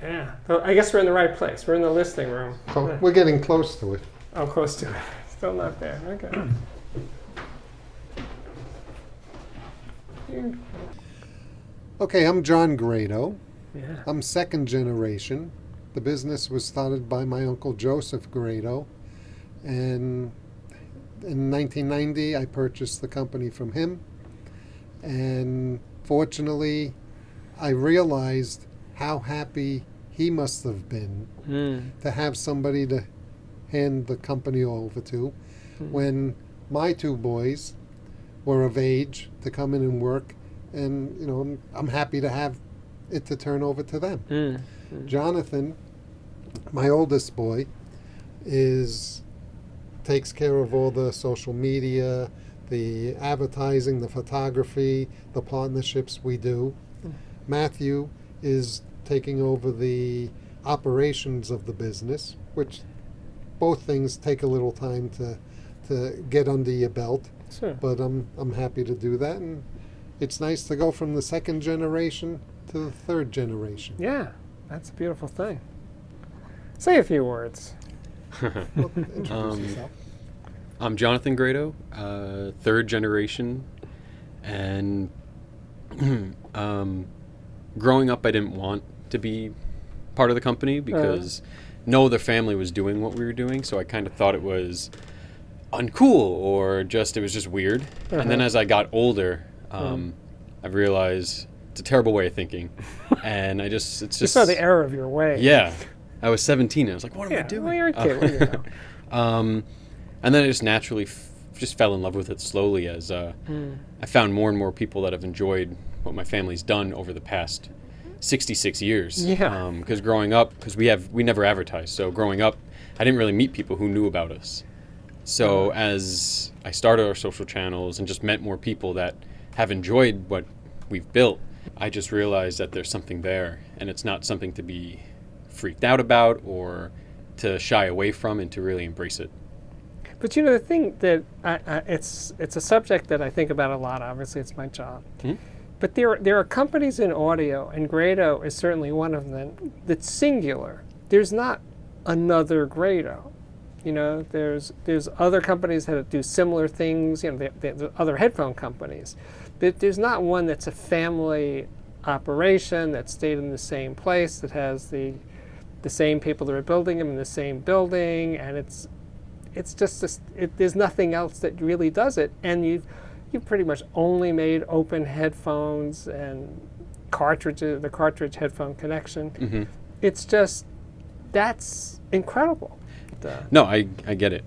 Yeah. Well, I guess we're in the right place. We're in the listening room. Oh, we're getting close to it. Oh, close to it. Still not there. Okay. Okay, I'm John Grado. Yeah. I'm second generation. The business was started by my uncle Joseph Grado, and in 1990 I purchased the company from him, and fortunately I realized how happy he must have been to have somebody to hand the company over to when my two boys were of age to come in and work, and you know, I'm happy to have it to turn over to them. Jonathan, my oldest boy, takes care of all the social media, the advertising, the photography, the partnerships we do. Matthew is taking over the operations of the business, which both things take a little time to get under your belt. Sure. But I'm happy to do that, and it's nice to go from the second generation to the third generation. Yeah, that's a beautiful thing. Say a few words. Well, introduce yourself. I'm Jonathan Grado, third generation, and growing up I didn't want to be part of the company because no other family was doing what we were doing, so I kind of thought it was uncool or it was just weird. And then as I got older, I realized it's a terrible way of thinking, and it's just... You saw the error of your way. Yeah. I was 17 and I was like, what am I doing? Well, you're a kid. What do you know? And then I just naturally just fell in love with it slowly as I found more and more people that have enjoyed what my family's done over the past 66 years. Yeah. Because growing up, because we never advertised, so growing up, I didn't really meet people who knew about us. So as I started our social channels and just met more people that have enjoyed what we've built, I just realized that there's something there, and it's not something to be freaked out about or to shy away from, and to really embrace it. But you know, the thing that it's a subject that I think about a lot. Obviously, it's my job. But there are companies in audio, and Grado is certainly one of them, that's singular. There's not another Grado. You know, there's other companies that do similar things. You know, the other headphone companies. But there's not one that's a family operation that stayed in the same place, that has the same people that are building them in the same building, and it's just there's nothing else that really does it. And you've pretty much only made open headphones and cartridges, the cartridge headphone connection. It's just, that's incredible. No, I get it.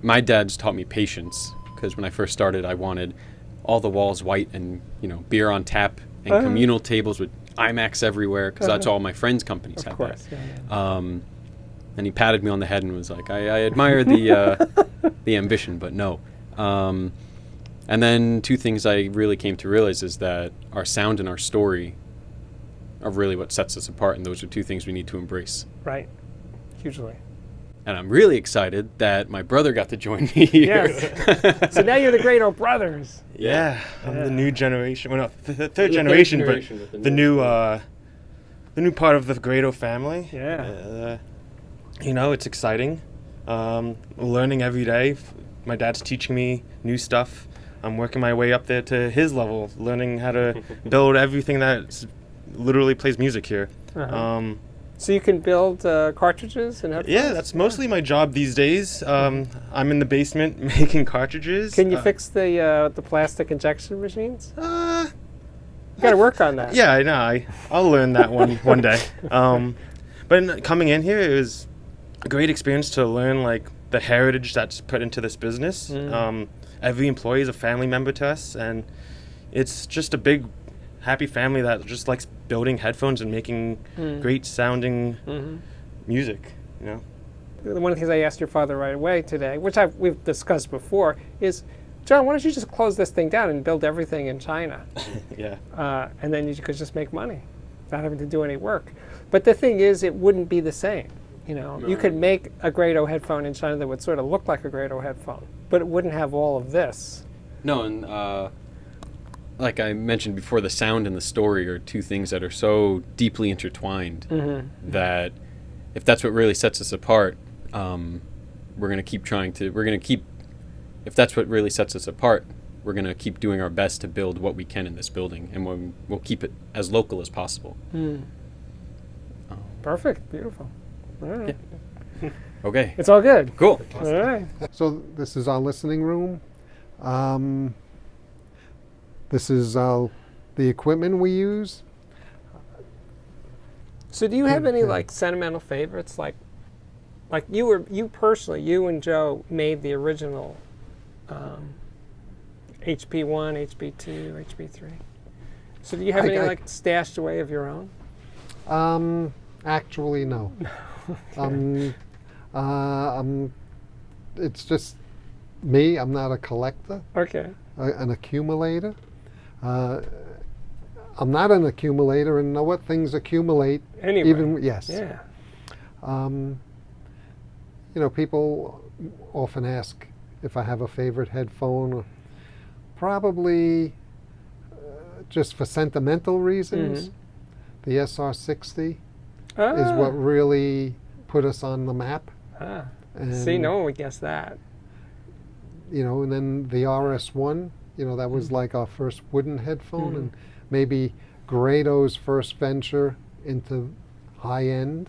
My dad's taught me patience, because when I first started, I wanted all the walls white and, you know, beer on tap and communal tables with IMAX everywhere, because that's all my friends' companies had. Of course, that. And he patted me on the head and was like, I admire the ambition, but no. And then two things I really came to realize is that our sound and our story are really what sets us apart, and those are two things we need to embrace. Right, hugely. And I'm really excited that my brother got to join me here. Yes. So now you're the Grado brothers. Yeah, I'm the new generation. Well, no, the third generation, but the new part of the Grado family. Yeah. You know, it's exciting. Learning every day. My dad's teaching me new stuff. I'm working my way up there to his level, learning how to build everything that literally plays music here. So you can build cartridges and headphones? Yeah, that's mostly my job these days. I'm in the basement making cartridges. Can you fix the plastic injection machines? You got to work on that. Yeah, I know. I'll learn that one day. But coming in here, it was a great experience to learn like the heritage that's put into this business. Every employee is a family member to us, and it's just a big, happy family that just likes building headphones and making great sounding music. You know. One of the things I asked your father right away today, which we've discussed before, is, John, why don't you just close this thing down and build everything in China? Yeah. And then you could just make money without having to do any work. But the thing is, it wouldn't be the same. You know, you could make a Grado headphone in China that would sort of look like a Grado headphone, but it wouldn't have all of this. No, and like I mentioned before, the sound and the story are two things that are so deeply intertwined that if that's what really sets us apart, we're going to keep trying to, if that's what really sets us apart, we're going to keep doing our best to build what we can in this building, and we'll keep it as local as possible. Perfect. Beautiful. All right. Yeah. Okay. It's all good. Cool. All right. So this is our listening room. This is the equipment we use. So do you have any like sentimental favorites? Like you and Joe made the original HP1, HP2, HP3. So do you have any like stashed away of your own? Actually, no. It's just me. I'm not a collector. Okay. An accumulator. I'm not an accumulator, and know what things accumulate. Anyway. Even yes. Yeah. People often ask if I have a favorite headphone. Probably just for sentimental reasons. The SR60 is what really put us on the map. See, no one would guess that. And then the RS1, that was like our first wooden headphone, and maybe Grado's first venture into high end.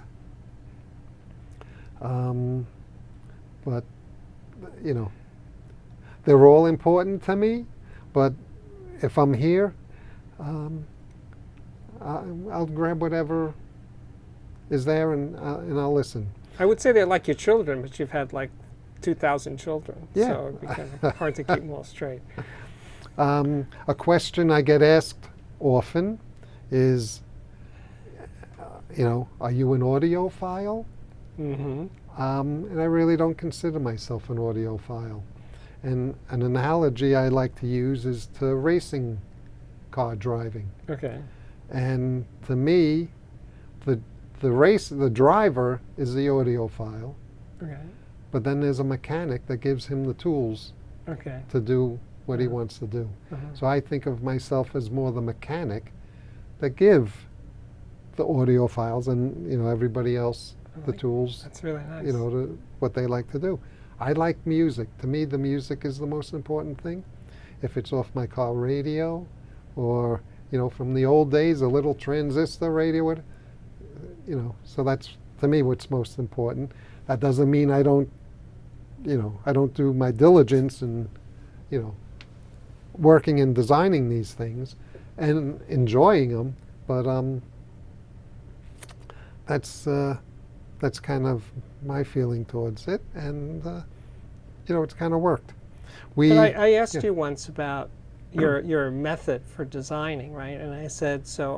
But, they're all important to me, but if I'm here, I'll grab whatever is there and I'll listen. I would say they're like your children, but you've had like 2,000 children, Yeah. so it'd be kind of hard to keep them all straight. A question I get asked often is, are you an audiophile? And I really don't consider myself an audiophile. And an analogy I like to use is to racing car driving. Okay. And to me, the driver is the audiophile. Okay. But then there's a mechanic that gives him the tools Okay. to do what he wants to do. So I think of myself as more the mechanic that give the audiophiles and everybody else the tools. That's really nice. To what they like to do. I like music. To me, the music is the most important thing. If it's off my car radio, or from the old days, a little transistor radio, so that's to me what's most important. That doesn't mean I don't do my diligence and working and designing these things and enjoying them, but that's kind of my feeling towards it, and it's kind of worked. But I asked you once about your method for designing, right? And I said, so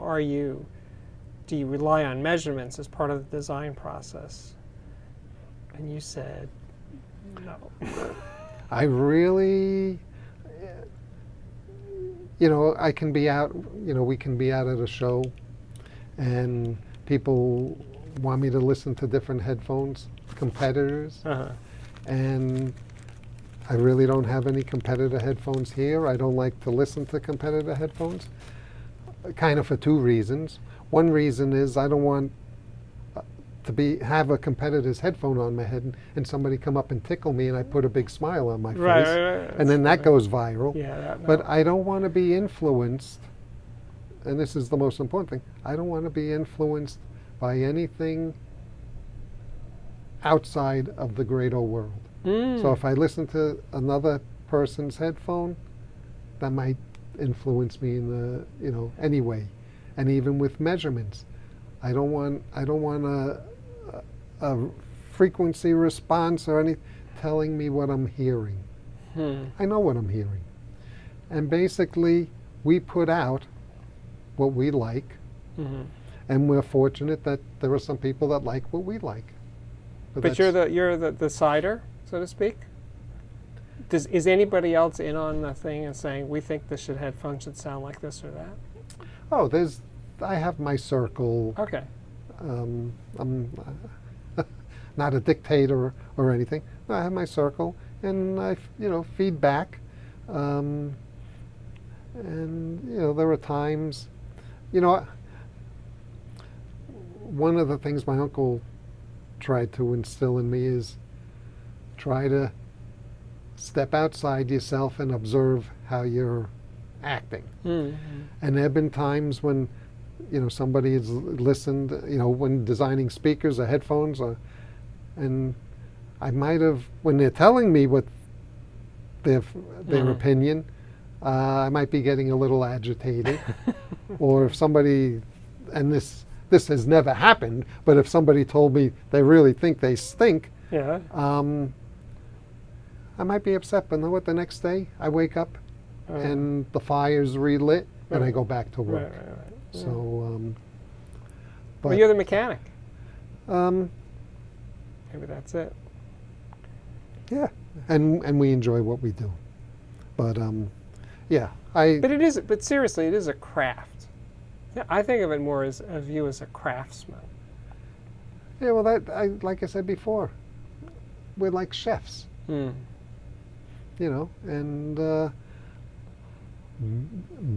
do you rely on measurements as part of the design process? And you said, no. I really, I can be out, we can be out at a show, and people want me to listen to different headphones, competitors, and I really don't have any competitor headphones here. I don't like to listen to competitor headphones, kind of for two reasons. One reason is I don't want to have a competitor's headphone on my head and somebody come up and tickle me and I put a big smile on my face, Right. and then that goes viral. Yeah. No. But I don't want to be influenced, and this is the most important thing, I don't want to be influenced by anything outside of the Grado world. So if I listen to another person's headphone, that might influence me in the anyway. And even with measurements, I don't want a frequency response or anything telling me what I'm hearing. I know what I'm hearing. And basically, we put out what we like, and we're fortunate that there are some people that like what we like. But you're the decider, so to speak? Is anybody else in on the thing and saying, we think this headphone should sound like this or that? Oh, I have my circle. Okay. I'm not a dictator or anything. I have my circle, and I feedback. And, you know, there are times, you know, one of the things my uncle tried to instill in me is try to step outside yourself and observe how you're acting. Mm-hmm. And there have been times when, you know, somebody has listened, you know, when designing speakers or headphones, and I might have, when they're telling me what their opinion, I might be getting a little agitated. Or if somebody, and this has never happened, but if somebody told me they really think they stink, Yeah. I might be upset. But know what? The next day I wake up and the fire's relit, and I go back to work. Right. So, but Well, you're the mechanic. um, Maybe that's it. yeah, and we enjoy what we do. But yeah, I. But it is. But seriously, it is a craft. Yeah, I think of it more as of you as a craftsman. Yeah, well, like I said before, we're like chefs, Mm. you know, and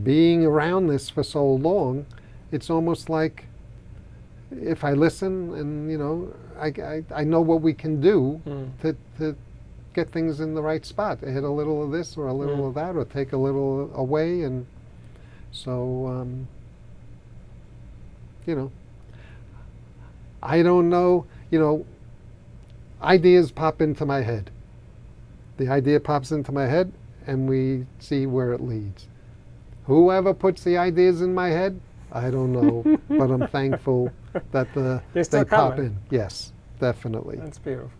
being around this for so long, it's almost like if I listen and, you know, I know what we can do to get things in the right spot. Hit a little of this or a little of that, or take a little away, and so you know, I don't know, you know, ideas pop into my head. The idea pops into my head, and we see where it leads. Whoever puts the ideas in my head, I don't know, but I'm thankful that They're still they pop coming. in. Yes, definitely. That's beautiful.